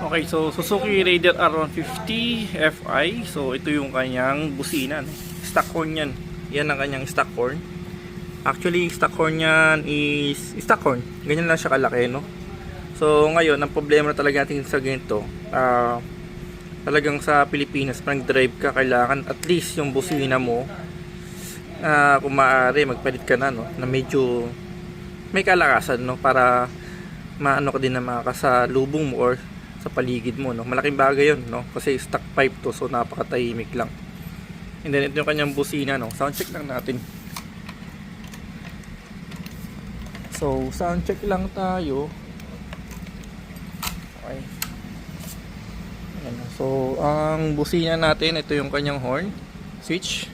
Okay, so Suzuki Raider R150 Fi. So ito yung kanyang busina, no? Stock horn yan. Yan ang kanyang stock horn. Actually, stock horn yan is stock horn. Ganyan lang siya kalaki, no? So ngayon, ang problema na talaga natin sa ganito, talagang sa Pilipinas, pag drive ka, kailangan at least yung busina mo, kung maaari, magpalit ka na, no? Na medyo may kalakasan, no? Para maano ka din na makasalubong mo or sa paligid mo, no? Malaking bagay 'yon, no? Kasi stock pipe to, so napakatahimik lang. And then ito yung kanyang busina, no? Sound check lang natin. So sound check lang tayo. Okay. Ayan. So ang busina natin, ito yung kanyang horn switch.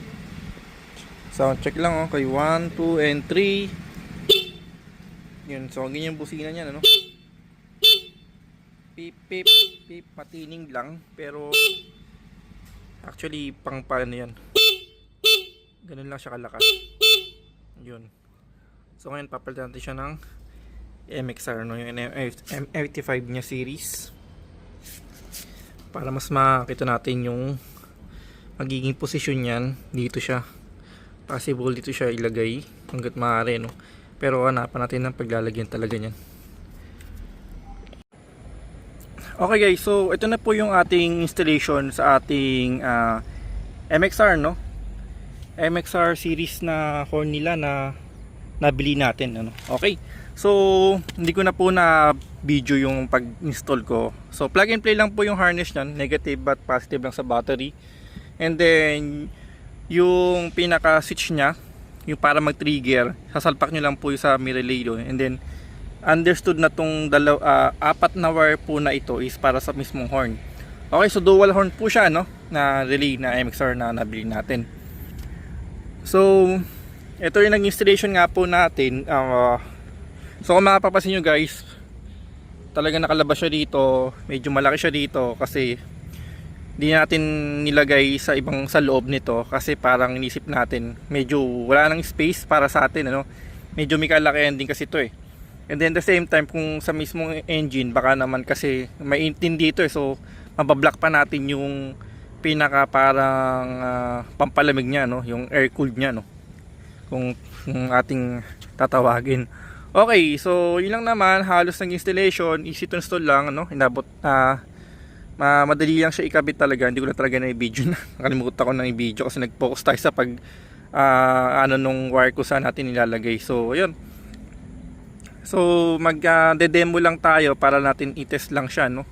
Sound check lang, okay. 1, 2 and 3. Yun, so ganyan yung busina niya, ano? Pip pip pip, patining lang, pero actually pang paano yan, ganun lang siya kalakas. Yun, so ngayon papalitan natin siya ng MXR, no? Yung M85 nya series, para mas makita natin yung magiging posisyon niyan. Dito siya, possible dito siya ilagay hanggat maaari, no? Pero hanapan natin ng paglalagyan talaga niyan. Okay guys, so ito na po yung ating installation sa ating MXR, no? MXR series na horn nila na nabili natin, ano? Okay. So, hindi ko na po na video yung pag-install ko. So, plug and play lang po yung harness niyan, negative but positive lang sa battery. And then yung pinaka switch niya, yung para mag-trigger, sasalpak nyo lang po yung sa may relay doon. And then understood na tong apat na wire po na ito is para sa mismong horn. Okay, so dual horn po siya, no, na relay na MXR na nabili natin. So ito yung nag-installation nga po natin. So kung mapapansin nyo guys, talaga nakalabas siya dito, medyo malaki siya dito kasi di natin nilagay sa ibang sa loob nito kasi parang inisip natin medyo wala nang space para sa atin, ano, medyo may kalakihan din kasi ito eh. And then the same time, kung sa mismong engine, baka naman kasi may intin dito eh, so mabablock pa natin yung pinaka parang pampalamig niya, no, yung air cooled niya, no, kung ating tatawagin. Okay, so yun lang naman, halos ng installation, easy to install lang, no, inabot madali lang siya ikabit talaga. Hindi ko na talaga na i-video na, nakalimutan ko na i-video kasi nag-focus tayo sa pag nung wire ko saan natin nilalagay. So yun. So mag-demo lang tayo para natin i-test lang siya, no,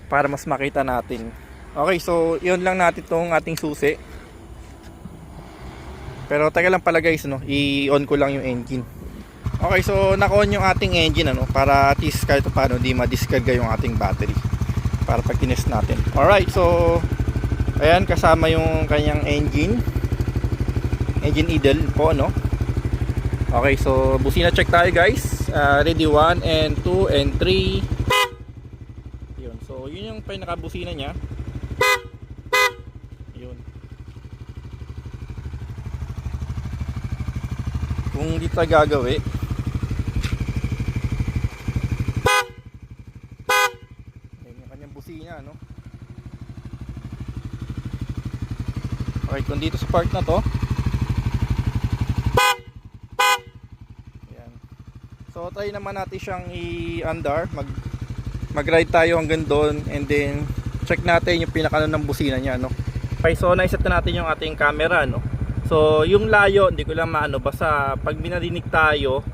para mas makita natin. Okay, so yun lang natin tong ating susi. Pero teka lang pala guys, no, i-on ko lang yung engine. Okay, so naka-on yung ating engine, ano, para at least kahit paano di ma-discard yung ating battery para pag tinest natin. Alright, so ayan, kasama yung kanyang engine idle po, no. Okay, so busina check tayo guys. Ready 1 and 2 and 3. Yun. So yun yung pinaka-busina niya. Yun. Kung hindi tayo gagawin, yun yung kanyang busina, no. Okay, kung dito sa part na to, so try naman natin siyang i-andar, mag-ride tayo hanggang doon and then check natin yung pinaka ng busina niya, no. Okay, so na-set na natin yung ating camera, no. So yung layo hindi ko lang maano, basta pag binarinig tayo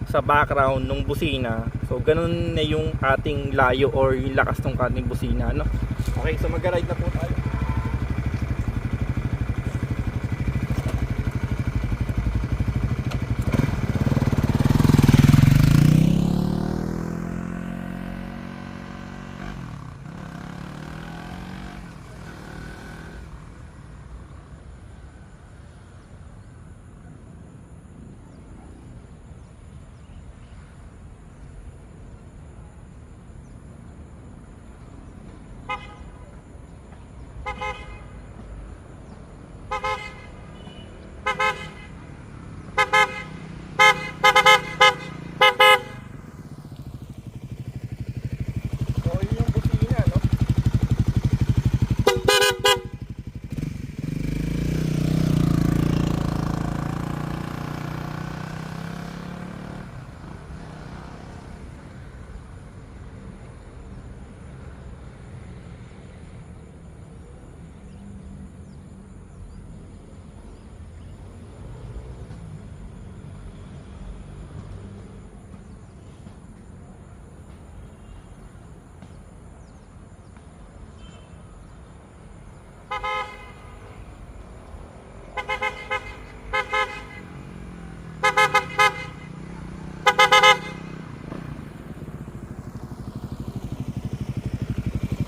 sa background ng busina, so ganun na yung ating layo or yung lakas ng ating busina, no. Okay, so mag-ride na po tayo.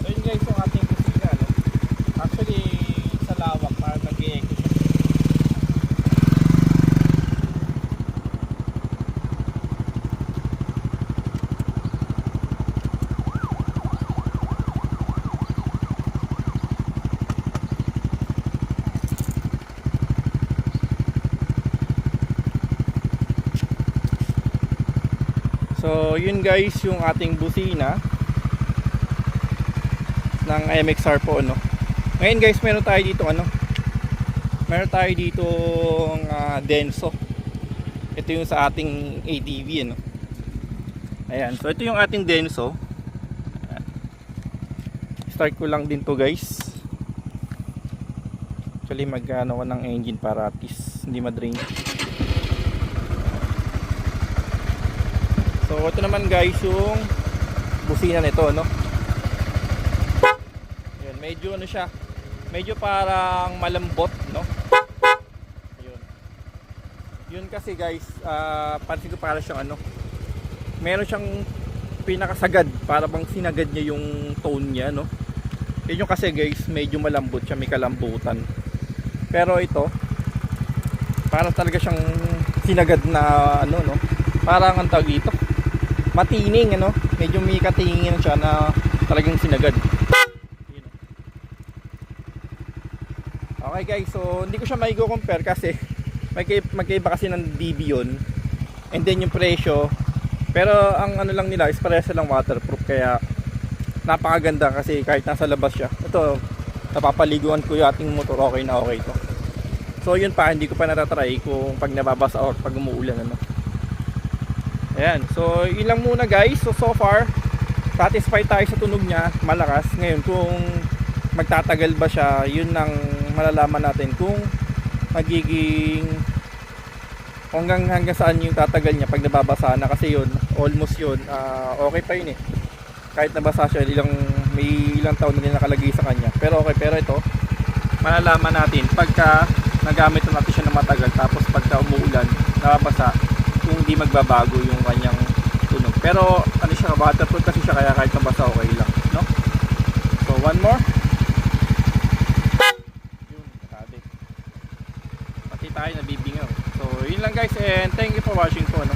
So yun guys yung ating kusina, no? Actually sa lawak para nag-e-echo siya. So yun guys yung ating busina ng MXR po, no. Ngayon guys meron tayo dito Denso. Ito yung sa ating ADV, ano. Ayan, so ito yung ating Denso. Ayan. Start ko lang din to guys. Actually mag-ano ng engine para at least hindi ma-drain. So ito naman guys yung busina nito, no. Ayun, medyo ano siya, medyo parang malambot, no. Ayun. Yun kasi guys, pansin ko para siyang meron siyang pinakasagad, para bang sinagad niya yung tone niya, no. Yun yung kasi guys, medyo malambot siya, may kalambutan. Pero ito, parang talaga siyang sinagad na no. Parang ang tawag dito, matining, medyo may katingin siya na talagang sinagad. Okay guys, so hindi ko siya mai-compare kasi magkaiba kasi ng DB yun, and then yung presyo. Pero ang lang nila is parehas lang waterproof, kaya napakaganda kasi kahit nasa labas siya. Ito, napapaliguan ko yung ating motor, okay na okay to. So yun pa, hindi ko pa natatry kung pag nababasa or pag umuulan, Ayan, so yun lang muna guys. So far, satisfied tayo sa tunog niya, malakas. Ngayon kung magtatagal ba siya, yun ang malalaman natin kung magiging hanggang saan yung tatagal niya pag nababasa na, kasi yun, almost yun, okay pa yun kahit nabasa siya, may ilang taon na din nakalagay sa kanya, pero okay. Pero ito, malalaman natin pagka nagamit na natin siya ng matagal, tapos pagka umuulan, nababasa, kung hindi magbabago yung kanyang tunog. Pero ano siya, waterproof kasi siya, kaya kahit nabasa okay lang, no? So one more. Yun, nakabit. Pati tayo nabibingaw. So yun lang guys, and thank you for watching po, no?